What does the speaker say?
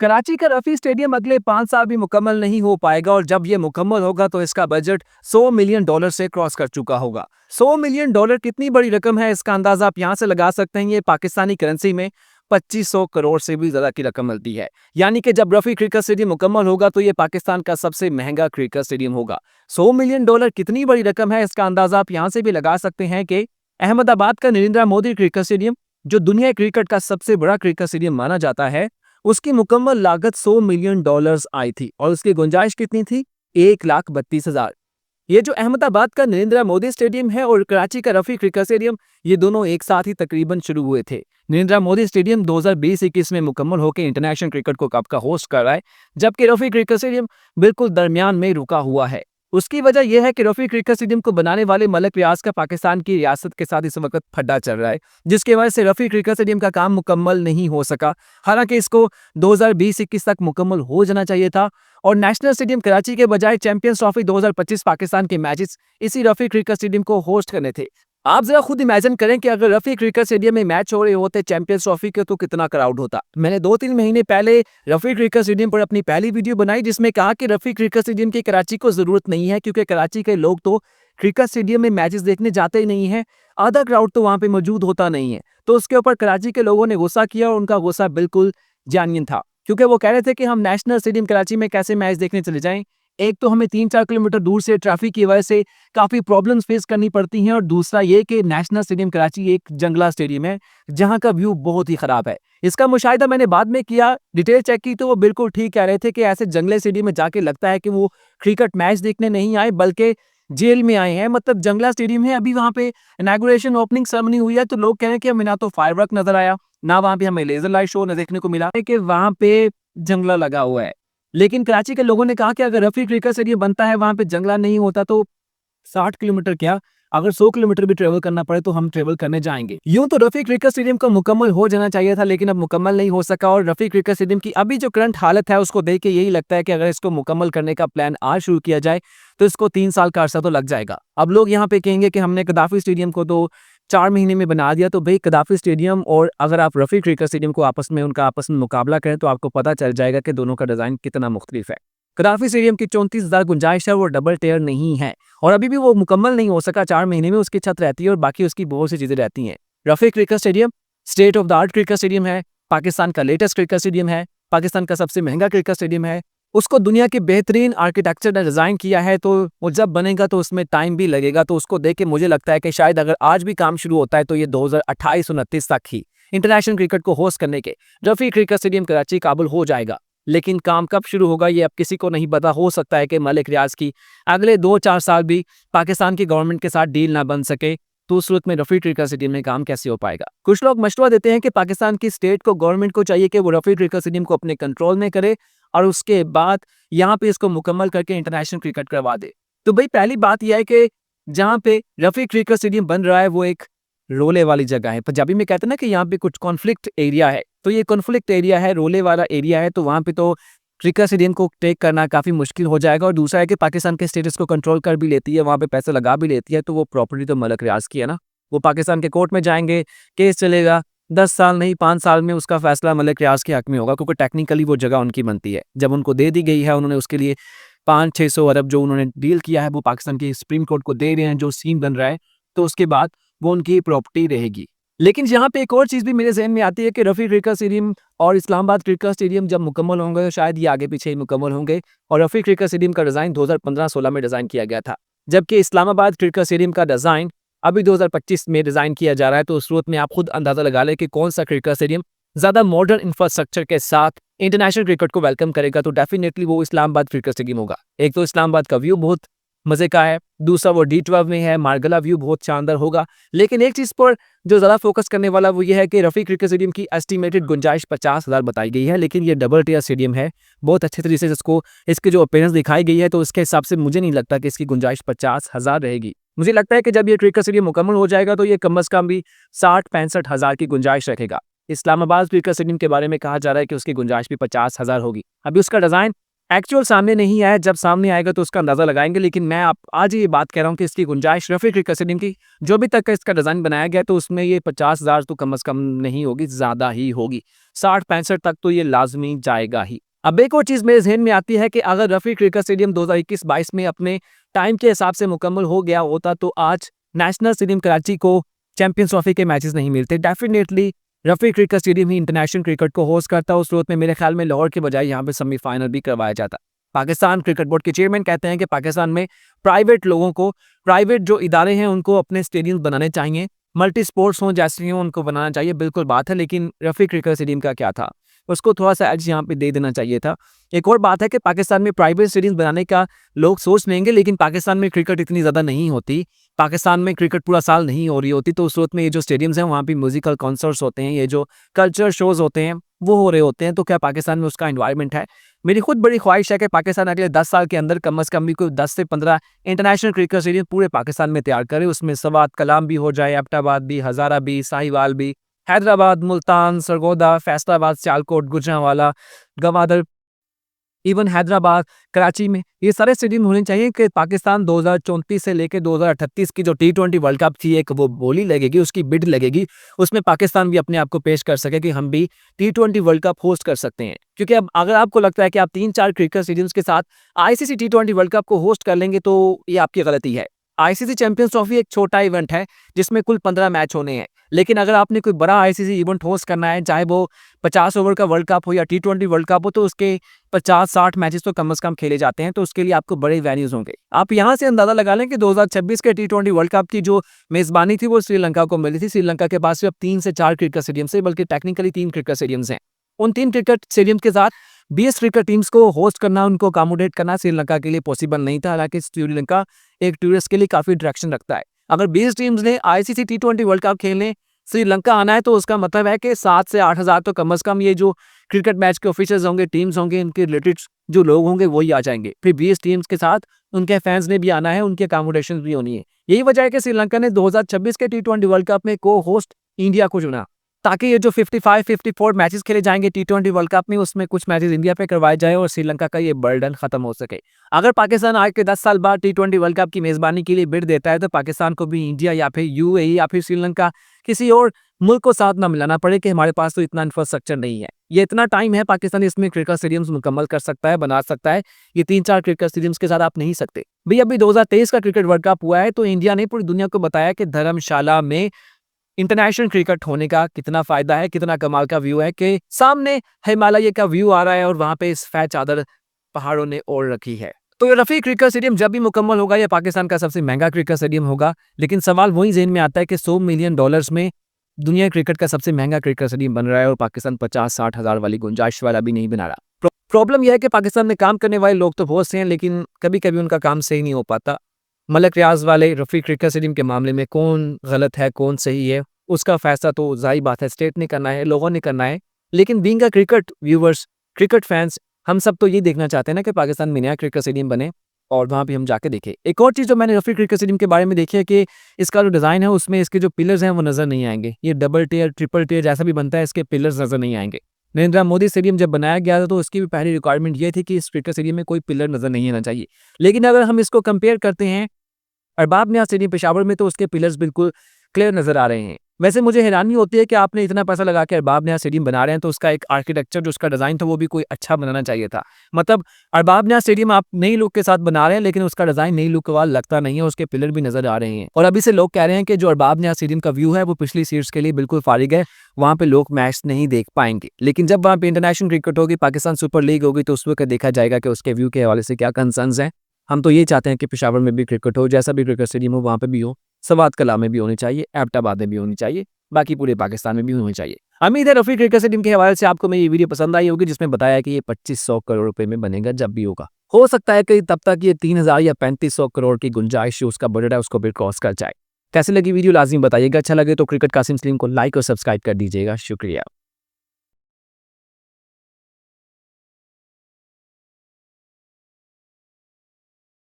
कराची का रफी स्टेडियम अगले 5 साल भी मुकम्मल नहीं हो पाएगा और जब ये मुकम्मल होगा तो इसका बजट $100 मिलियन से क्रॉस कर चुका होगा। $100 मिलियन कितनी बड़ी रकम है, इसका अंदाजा आप यहाँ से लगा सकते हैं। ये पाकिस्तानी करेंसी में 2500 करोड़ से भी ज्यादा की रकम मिलती है। यानी कि जब रफी क्रिकेट स्टेडियम मुकम्मल होगा तो ये पाकिस्तान का सबसे महंगा क्रिकेट स्टेडियम होगा। $100 मिलियन कितनी बड़ी रकम है, इसका अंदाजा आप यहाँ से भी लगा सकते हैं कि अहमदाबाद का नरेंद्र मोदी क्रिकेट स्टेडियम, जो दुनिया क्रिकेट का सबसे बड़ा क्रिकेट स्टेडियम माना जाता है, उसकी मुकम्मल लागत $100 मिलियन आई थी और उसकी गुंजाइश कितनी थी? 1,32,000। ये जो अहमदाबाद का नरेंद्र मोदी स्टेडियम है और कराची का रफी क्रिकेट स्टेडियम, ये दोनों एक साथ ही तकरीबन शुरू हुए थे। नरेंद्र मोदी स्टेडियम 2020-21 में मुकम्मल होकर इंटरनेशनल क्रिकेट को कप का होस्ट कर रहा है, जबकि रफी क्रिकेट स्टेडियम बिल्कुल दरमियान में रुका हुआ है। उसकी वजह यह है कि रफी क्रिकेट स्टेडियम को बनाने वाले मलिक रियाज का पाकिस्तान की रियासत के साथ इस वक्त फड्डा चल रहा है, जिसकी वजह से रफी क्रिकेट स्टेडियम का काम मुकम्मल नहीं हो सका। हालांकि इसको 2020-21 तक मुकम्मल हो जाना चाहिए था और नेशनल स्टेडियम कराची के बजाय चैंपियंस ट्रॉफी 2025 पाकिस्तान के मैचेस इसी रफी क्रिकेट स्टेडियम को होस्ट करने थे। आप जरा खुद इमेजिन करें कि अगर रफी क्रिकेट स्टेडियम में मैच हो रहे होते चैंपियंस ट्रॉफी के, तो कितना क्राउड होता। मैंने 2-3 महीने पहले रफी क्रिकेट स्टेडियम पर अपनी पहली वीडियो बनाई, जिसमें कहा कि रफी क्रिकेट स्टेडियम की कराची को जरूरत नहीं है, क्योंकि कराची के लोग तो क्रिकेट स्टेडियम में मैचेस देखने जाते ही नहीं है, आधा क्राउड तो वहां पे मौजूद होता नहीं है। तो उसके ऊपर कराची के लोगों ने गुस्सा किया और उनका गुस्सा बिल्कुल जानियन था, क्योंकि वो कह रहे थे कि हम नेशनल स्टेडियम कराची में कैसे मैच देखने चले जाएं। एक तो हमें 3-4 किलोमीटर दूर से ट्रैफिक की वजह से काफी प्रॉब्लम्स फेस करनी पड़ती हैं और दूसरा ये कि नेशनल स्टेडियम कराची एक जंगला स्टेडियम है जहां का व्यू बहुत ही खराब है। इसका मुशाहिदा मैंने बाद में किया, डिटेल चेक की, तो वो बिल्कुल ठीक कह रहे थे कि ऐसे जंगले स्टेडियम में जाके लगता है कि वो क्रिकेट मैच देखने नहीं आए बल्कि जेल में आए हैं। मतलब जंगला स्टेडियम है। अभी वहां पे इनॉग्रेशन ओपनिंग सेरेमनी हुई है, तो लोग कह रहे हैं कि हमें ना तो फायरवर्क नजर आया, ना वहां पे हमें लेजर लाइट शो देखने को मिला, कि वहां पे जंगला लगा हुआ है। लेकिन कराची के लोगों ने कहा कि अगर रफी क्रिकेट स्टेडियम बनता है, वहां पे जंगला नहीं होता, तो 60 किलोमीटर क्या, अगर 100 किलोमीटर भी ट्रेवल करना पड़े तो हम ट्रेवल करने जाएंगे। यूं तो रफी क्रिकेट स्टेडियम को मुकम्मल हो जाना चाहिए था, लेकिन अब मुकम्मल नहीं हो सका और रफी क्रिकेट स्टेडियम की अभी जो करंट हालत है उसको देख के यही लगता है कि अगर इसको मुकम्मल करने का प्लान आज शुरू किया जाए तो इसको 3 साल का अरसा तो लग जाएगा। अब लोग यहाँ पे कहेंगे कि हमने कदाफी स्टेडियम को तो 4 महीने में बना दिया, तो भाई कदाफी स्टेडियम और अगर आप रफी क्रिकेट स्टेडियम को आपस में मुकाबला करें तो आपको पता चल जाएगा कि दोनों का डिजाइन कितना मुख्तलिफ है। कदाफी स्टेडियम की 34,000 गुंजाइश है, वो डबल टेयर नहीं है और अभी भी वो मुकम्मल नहीं हो सका। 4 महीने में उसकी छत रहती है और बाकी उसकी बहुत सी चीजें रहती हैं। Rafi cricket stadium state of the art cricket stadium है, पाकिस्तान का लेटेस्ट क्रिकेट स्टेडियम है, पाकिस्तान का सबसे महंगा क्रिकेट स्टेडियम है। उसको दुनिया के बेहतरीन आर्किटेक्चर ने डिजाइन किया है, तो वो जब बनेगा तो उसमें टाइम भी लगेगा। तो उसको देख के मुझे लगता है कि शायद अगर आज भी काम शुरू होता है तो ये 2028-29 तक ही इंटरनेशनल क्रिकेट को होस्ट करने के रफी क्रिकेट स्टेडियम कराची काबुल हो जाएगा। लेकिन काम कब शुरू होगा ये अब किसी को नहीं पता। हो सकता है कि मलिक रियाज की अगले 2-4 साल भी पाकिस्तान की गवर्नमेंट के साथ डील ना बन सके, तो उस सूरत में रफी क्रिकेट स्टेडियम में काम कैसे हो पाएगा। कुछ लोग मशवरा देते हैं कि पाकिस्तान की स्टेट को, गवर्नमेंट को चाहिए कि वो रफी क्रिकेट स्टेडियम को अपने कंट्रोल में करे और उसके बाद यहाँ पे इसको मुकम्मल करके इंटरनेशनल क्रिकेट करवा दे। तो भाई पहली बात यह है कि जहाँ पे रफी क्रिकेट स्टेडियम बन रहा है वो एक रोले वाली जगह है। पंजाबी में कहते हैं ना कि यहाँ पे कुछ कॉन्फ्लिक्ट एरिया है, तो ये कॉन्फ्लिक्ट एरिया है, रोले वाला एरिया है। तो वहाँ पे तो क्रिकेट स्टेडियम को टेक करना काफी मुश्किल हो जाएगा। और दूसरा है कि पाकिस्तान के स्टेटस को कंट्रोल कर भी लेती है, वहाँ पे पैसे लगा भी लेती है, तो वो प्रॉपर्टी तो मलिक रियाज की है ना। वो पाकिस्तान के कोर्ट में जाएंगे, केस चलेगा, 10 साल नहीं 5 साल में उसका फैसला मलिक रियाज के हक में होगा, क्योंकि टेक्निकली वो जगह उनकी बनती है। जब उनको दे दी गई है, उन्होंने उसके लिए 500-600 अरब जो उन्होंने डील किया है वो पाकिस्तान के सुप्रीम कोर्ट को दे रहे हैं, जो सीन बन रहा है, तो उसके बाद वो उनकी प्रॉपर्टी रहेगी। लेकिन यहाँ पे एक और चीज भी मेरे जहन में आती है कि रफी क्रिकेट स्टेडियम और इस्लामाबाद क्रिकेट स्टेडियम जब मुकम्मल होंगे तो शायद ये आगे पीछे ही मुकम्मल होंगे। और रफी क्रिकेट स्टेडियम का डिजाइन 2015-16 में डिजाइन किया गया था, जबकि इस्लामाबाद क्रिकेट स्टेडियम का डिजाइन अभी 2025 में डिजाइन किया जा रहा है। तो उस सूरत में आप खुद अंदाजा लगा लें कि कौन सा क्रिकेट स्टेडियम ज्यादा मॉडर्न इंफ्रास्ट्रक्चर के साथ इंटरनेशनल क्रिकेट को वेलकम करेगा। तो डेफिनेटली वो इस्लामाबाद क्रिकेट स्टेडियम होगा। एक तो इस्लामाबाद का व्यू बहुत मजे का है, दूसरा वो D12 में है, मार्गला व्यू बहुत शानदार होगा। लेकिन एक चीज पर जो ज्यादा फोकस करने वाला वो ये है कि रफी क्रिकेट स्टेडियम की एस्टिमेटेड गुंजाइश 50,000 बताई गई है, लेकिन ये डबल टियर स्टेडियम है। बहुत अच्छे तरीके से इसको इसके जो अपीयरेंस दिखाई गई है, तो उसके हिसाब से मुझे नहीं लगता कि इसकी गुंजाइश 50,000 रहेगी। मुझे लगता है कि जब ये क्रिकेट स्टेडियम मुकम्मल हो जाएगा तो ये कम अज कम भी 60-65 हज़ार की गुंजाइश रखेगा। इस्लामाबाद क्रिकेट स्टेडियम के बारे में कहा जा रहा है कि उसकी गुंजाइश भी 50,000 होगी। अभी उसका डिजाइन एक्चुअल सामने नहीं आया, जब सामने आएगा तो उसका अंदाज़ा लगाएंगे। लेकिन मैं आप आज ये बात कह रहा हूँ कि इसकी गुंजाइश रफ़ी क्रिकेट स्टेडियम की जो भी तक का इसका डिज़ाइन बनाया गया तो उसमें ये 50,000 तो कम से कम नहीं होगी, ज़्यादा ही होगी। 60-65 तक तो ये लाज़मी जाएगा ही। अब एक और चीज़ मेरे ज़हन में आती है कि अगर रफ़ी क्रिकेट स्टेडियम 2021-22 में अपने टाइम के हिसाब से मुकम्मल हो गया होता तो आज नेशनल स्टेडियम कराची को चैंपियंस ट्रॉफी के मैचेस नहीं मिलते। डेफिनेटली रफ़ी क्रिकेट स्टेडियम ही इंटरनेशनल क्रिकेट को होस्ट करता है। उस सूरत में मेरे ख्याल में लाहौर के बजाय यहाँ पे सेमीफाइनल भी करवाया जाता। पाकिस्तान क्रिकेट बोर्ड के चेयरमैन कहते हैं कि पाकिस्तान में प्राइवेट लोगों को, प्राइवेट जो इदारे हैं उनको अपने स्टेडियम बनाने चाहिए, मल्टी स्पोर्ट्स हों जैसे हों उनको बनाना चाहिए, बिल्कुल बात है। लेकिन रफ़ी क्रिकेट स्टेडियम का क्या था, उसको थोड़ा सा एज यहाँ पे दे देना चाहिए था। एक और बात है कि पाकिस्तान में प्राइवेट स्टेडियम बनाने का लोग सोच लेंगे, लेकिन पाकिस्तान में क्रिकेट इतनी ज़्यादा नहीं होती, पाकिस्तान में क्रिकेट पूरा साल नहीं हो रही होती। तो उस सूरत में ये जो स्टेडियम्स हैं वहाँ पे म्यूजिकल कॉन्सर्ट्स होते हैं, ये जो कल्चर शोज़ होते हैं वो हो रहे होते हैं। तो क्या पाकिस्तान में उसका एनवायरनमेंट है? मेरी खुद बड़ी ख्वाहिश है कि पाकिस्तान अगले 10 साल के अंदर कम से कम भी कोई 10 से 15 इंटरनेशनल क्रिकेट स्टेडियम पूरे पाकिस्तान में तैयार करे। उसमें सवात कलाम भी हो जाए, एबटाबाद भी, हज़ारा भी, साहिवाल भी, हैदराबाद, मुल्तान, सरगोदा, फैसलाबाद, सियालकोट, गुजरांवाला, गवादर, इवन हैदराबाद, कराची में ये सारे स्टेडियम होने चाहिए कि पाकिस्तान 2034 से लेकर 2038 की जो T20 वर्ल्ड कप थी, एक वो बोली लगेगी, उसकी बिड लगेगी, उसमें पाकिस्तान भी अपने आप को पेश कर सके कि हम भी T20 वर्ल्ड कप होस्ट कर सकते हैं। क्योंकि अब अगर आपको लगता है कि आप 3-4 क्रिकेट स्टेडियम्स के साथ आईसीसी T20 वर्ल्ड कप को होस्ट कर लेंगे तो ये आपकी गलती है। आईसीसी चैंपियंस ट्रॉफी एक छोटा इवेंट है जिसमें कुल 15 मैच होने हैं। लेकिन अगर आपने कोई बड़ा आईसीसी इवेंट होस्ट करना है, चाहे वो 50 ओवर का वर्ल्ड कप हो या T20 वर्ल्ड कप हो, तो उसके 50-60 मैचेस तो कम से कम खेले जाते हैं। तो उसके लिए आपको बड़े वेन्यूज होंगे। आप यहाँ से अंदाजा लगा लें कि 2026 के T20 वर्ल्ड कप की जो मेजबानी थी वो श्रीलंका को मिली थी। श्रीलंका के पास अब 3 से 4 क्रिकेट स्टेडियम से, बल्कि टेक्निकली 3 क्रिकेट स्टेडियम्स हैं। उन 3 क्रिकेट स्टेडियम के साथ 20 क्रिकेट टीम्स को होस्ट करना, उनको अकोमोडेट करना श्रीलंका के लिए पॉसिबल नहीं था। हालांकि श्रीलंका एक टूरिस्ट के लिए काफी अट्रैक्शन रखता है। अगर 20 टीम्स ने आईसीसी T20 वर्ल्ड कप खेलने श्रीलंका आना है तो उसका मतलब है कि 7 से 8 हज़ार तो कम से कम ये जो क्रिकेट मैच के ऑफिशियल्स होंगे, टीम्स होंगे, इनके रिलेटेड जो लोग होंगे वही आ जाएंगे। फिर 20 टीम्स के साथ उनके फैंस ने भी आना है, उनकी अकोमोडेशन भी होनी है। यही वजह है कि श्रीलंका ने 2026 के T20 वर्ल्ड कप में को होस्ट इंडिया को चुना, ताकि ये जो 55-54 मैचेस खेले जाएंगे T20 वर्ल्ड कप में, उसमें कुछ मैचेस इंडिया पे करवाए जाए और श्रीलंका का ये बर्डन खत्म हो सके। अगर पाकिस्तान आज के 10 साल बाद T20 वर्ल्ड कप की मेजबानी के लिए बिड देता है तो पाकिस्तान को भी इंडिया या फिर यूएई या फिर श्रीलंका किसी और मुल्क को साथ ना मिलाना पड़े कि हमारे पास तो इतना इंफ्रास्ट्रक्चर नहीं है। ये इतना टाइम है, पाकिस्तान इसमें क्रिकेट स्टेडियम्स मुकम्मल कर सकता है, बना सकता है। ये 3-4 क्रिकेट स्टेडियम्स के साथ आप नहीं सकते। भाई अभी 2023 का क्रिकेट वर्ल्ड कप हुआ है तो इंडिया ने पूरी दुनिया को बताया कि धर्मशाला में इंटरनेशनल क्रिकेट होने का कितना फायदा है, कितना कमाल का व्यू है कि सामने हिमालय का व्यू आ रहा है और वहां पे सफेद चादर पहाड़ों ने ओढ़ रखी है। तो ये रफ़ी क्रिकेट स्टेडियम जब भी मुकम्मल होगा ये पाकिस्तान का सबसे महंगा क्रिकेट स्टेडियम होगा। लेकिन सवाल वही ज़हन में आता है कि $100 मिलियन में दुनिया क्रिकेट का सबसे महंगा क्रिकेट स्टेडियम बन रहा है और पाकिस्तान 50-60 हज़ार वाली गुंजाइश वाला भी नहीं बना रहा। प्रॉब्लम यह है कि पाकिस्तान में काम करने वाले लोग तो बहुत से हैं, लेकिन कभी कभी उनका काम सही नहीं हो पाता। मलक रियाज वाले रफ़ी क्रिकेट स्टेडियम के मामले में कौन गलत है कौन सही है उसका फैसला तो जाहिर बात है स्टेट ने करना है, लोगों ने करना है। लेकिन being a cricket viewers, cricket fans, हम सब तो ये देखना चाहते हैं ना कि पाकिस्तान में नया क्रिकेट स्टेडियम बने और वहाँ पे हम जाके देखें। एक और चीज़ जो मैंने रफ़ी क्रिकेट स्टेडियम के बारे में देखी है कि इसका जो डिज़ाइन है उसमें इसके जो पिलर्स हैं वो नज़र नहीं आएंगे। ये डबल टियर, ट्रिपल टियर जैसा भी बनता है, इसके पिलर्स नज़र नहीं आएंगे। नरेंद्र मोदी स्टेडियम जब बनाया गया था तो उसकी भी पहली रिक्वायरमेंट ये थी कि इस क्रिकेट स्टेडियम में कोई पिलर नज़र नहीं आना चाहिए। लेकिन अगर हम इसको कंपेयर करते हैं अरबाब नियाज़ स्टेडियम पेशावर में तो उसके पिलर्स बिल्कुल क्लियर नज़र आ रहे हैं। वैसे मुझे हैरानी होती है कि आपने इतना पैसा लगा के अरबाब नियाज़ स्टेडियम बना रहे हैं तो उसका एक आर्किटेक्चर जो उसका डिज़ाइन था वो भी कोई अच्छा बनाना चाहिए था। मतलब अरबाब नियाज़ स्टेडियम आप नई लुक के साथ बना रहे हैं लेकिन उसका डिज़ाइन नई लुक वाला लगता नहीं है, उसके पिलर भी नज़र आ रहे हैं। और अभी से लोग कह रहे हैं कि जो अरबाब नियाज़ स्टेडियम का व्यू है वो पिछली सीट्स के लिए बिल्कुल फारिग है, वहाँ पे लोग मैच नहीं देख पाएंगे। लेकिन जब वहाँ पे इंटरनेशनल क्रिकेट होगी, पाकिस्तान सुपर लीग होगी तो उस वक्त देखा जाएगा कि उसके व्यू के हवाले से क्या कंसर्न्स हैं। हम तो ये चाहते हैं कि पेशावर में भी क्रिकेट हो, जैसा भी क्रिकेट स्टेडियम हो वहाँ पे भी हो, सवात कला में भी होनी चाहिए, एबटाबाद में भी होनी चाहिए, बाकी पूरे पाकिस्तान में भी होनी चाहिए। उम्मीद है रफ़ी क्रिकेट स्टेडियम के हवाले से आपको मेरी वीडियो पसंद आई होगी जिसमें बताया कि ये 2500 करोड़ रुपए में बनेगा जब भी होगा। हो सकता है कि तब तक ये 3000 या 3500 करोड़ की गुंजाइश उसका बजट है उसको भी क्रॉस कर जाए। कैसे लगी वीडियो लाजमी बताइएगा। अच्छा लगे तो क्रिकेट कासिम सलीम को लाइक और सब्सक्राइब कर दीजिएगा। शुक्रिया।